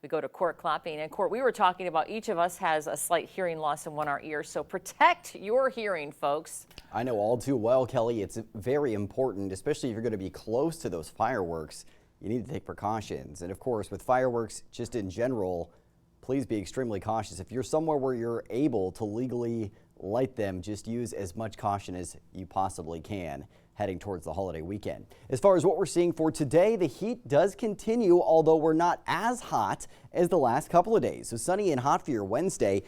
we go to Court Clapping. And Court, we were talking about each of us has a slight hearing loss in one of our ears, so protect your hearing, folks. I know all too well, Kelly. It's very important, especially if you're going to be close to those fireworks. You need to take precautions. And of course, with fireworks, just in general, please be extremely cautious. If you're somewhere where you're able to legally light them, just use as much caution as you possibly can heading towards the holiday weekend. As far as what we're seeing for today, the heat does continue, although we're not as hot as the last couple of days. So sunny and hot for your Wednesday.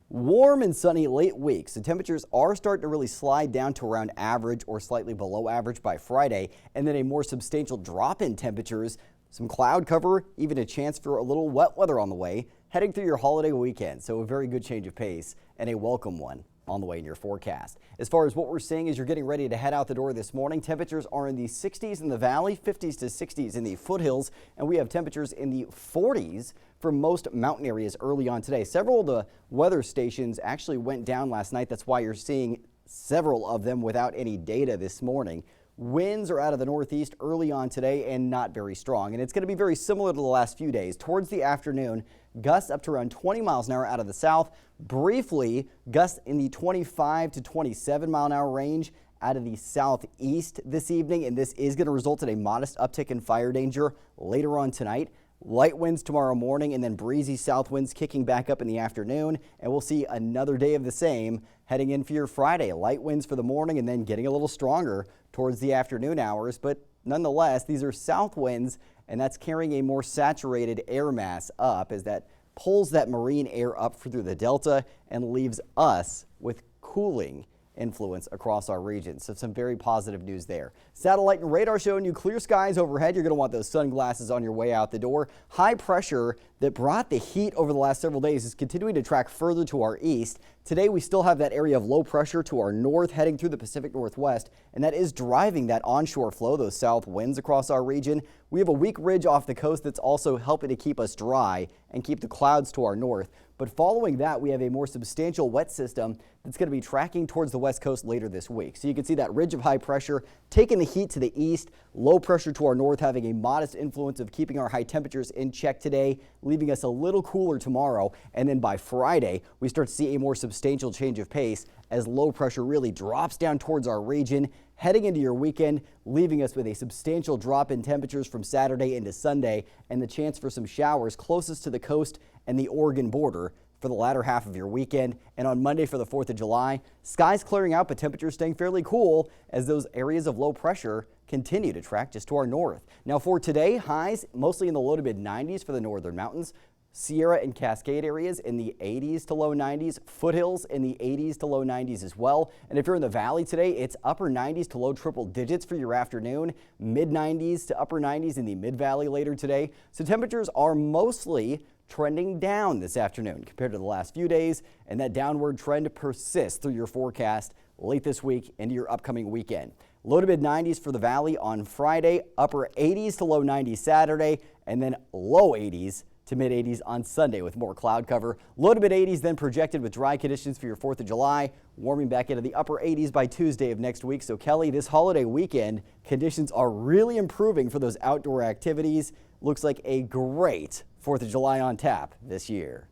Warm and sunny late week, so temperatures are starting to really slide down to around average or slightly below average by Friday, and then a more substantial drop in temperatures, some cloud cover, even a chance for a little wet weather on the way heading through your holiday weekend. So a very good change of pace and a welcome one on the way in your forecast. As far as what we're seeing as you're getting ready to head out the door this morning, temperatures are in the 60s in the valley, 50s to 60s in the foothills, and we have temperatures in the 40s for most mountain areas early on today. Several of the weather stations actually went down last night. That's why you're seeing several of them without any data this morning. Winds are out of the northeast early on today and not very strong, and it's going to be very similar to the last few days. Towards the afternoon, gusts up to around 20 miles an hour out of the south. Briefly, gusts in the 25 to 27 mile an hour range out of the southeast this evening, and this is going to result in a modest uptick in fire danger later on tonight. Light winds tomorrow morning and then breezy south winds kicking back up in the afternoon, and we'll see another day of the same heading in for your Friday. Light winds for the morning and then getting a little stronger towards the afternoon hours, but nonetheless, these are south winds, and that's carrying a more saturated air mass up as that pulls that marine air up through the delta and leaves us with cooling influence across our region. So some very positive news there. Satellite and radar showing you clear skies overhead. You're going to want those sunglasses on your way out the door. High pressure that brought the heat over the last several days is continuing to track further to our east. Today we still have that area of low pressure to our north heading through the Pacific Northwest, and that is driving that onshore flow, those south winds across our region. We have a weak ridge off the coast that's also helping to keep us dry and keep the clouds to our north. But following that, we have a more substantial wet system that's going to be tracking towards the west coast later this week. So you can see that ridge of high pressure taking the heat to the east, low pressure to our north having a modest influence of keeping our high temperatures in check today, leaving us a little cooler tomorrow. And then by Friday, we start to see a more substantial change of pace as low pressure really drops down towards our region, heading into your weekend, leaving us with a substantial drop in temperatures from Saturday into Sunday and the chance for some showers closest to the coast and the Oregon border for the latter half of your weekend. And on Monday for the 4th of July, skies clearing out, but temperatures staying fairly cool as those areas of low pressure continue to track just to our north. Now for today, highs mostly in the low to mid 90s for the northern mountains. Sierra and Cascade areas in the 80s to low 90s, foothills in the 80s to low 90s as well. And if you're in the valley today, it's upper 90s to low triple digits for your afternoon, mid 90s to upper 90s in the mid valley later today. So temperatures are mostly trending down this afternoon compared to the last few days, and that downward trend persists through your forecast late this week into your upcoming weekend. Low to mid 90s for the valley on Friday, upper 80s to low 90s Saturday, and then low 80s to mid 80s on Sunday with more cloud cover. Low to mid 80s then projected with dry conditions for your 4th of July, warming back into the upper 80s by Tuesday of next week. So Kelly, this holiday weekend, conditions are really improving for those outdoor activities. Looks like a great 4th of July on tap this year.